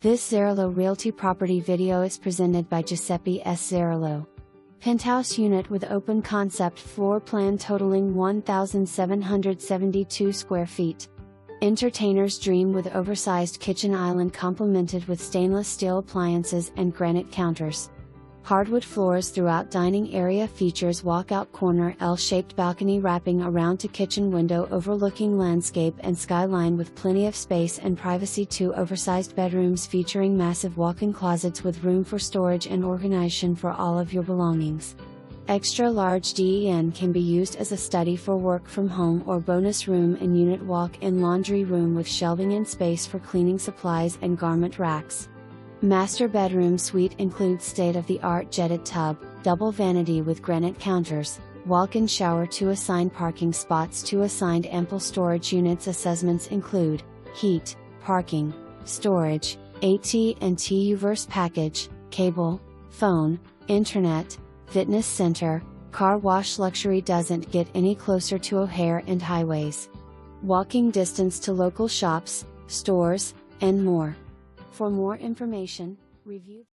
This Zerillo Realty property video is presented by Giuseppe S. Zerillo. Penthouse unit with open concept floor plan totaling 1,772 square feet. Entertainer's dream with oversized kitchen island complemented with stainless steel appliances and granite counters. Hardwood floors throughout dining area features walkout corner L-shaped balcony wrapping around to kitchen window overlooking landscape and skyline with plenty of space and privacy. 2 oversized bedrooms featuring massive walk-in closets with room for storage and organization for all of your belongings. Extra large den can be used as a study for work from home or bonus room and unit walk-in laundry room with shelving and space for cleaning supplies and garment racks. Master bedroom suite includes state-of-the-art jetted tub, double vanity with granite counters, walk-in shower, 2 assigned parking spots, 2 assigned ample storage units. Assessments include heat, parking, storage, AT&T UVERSE package, cable, phone, internet, fitness center, car wash. Luxury doesn't get any closer to OHARE and highways. Walking distance to local shops, stores, and more. For more information, review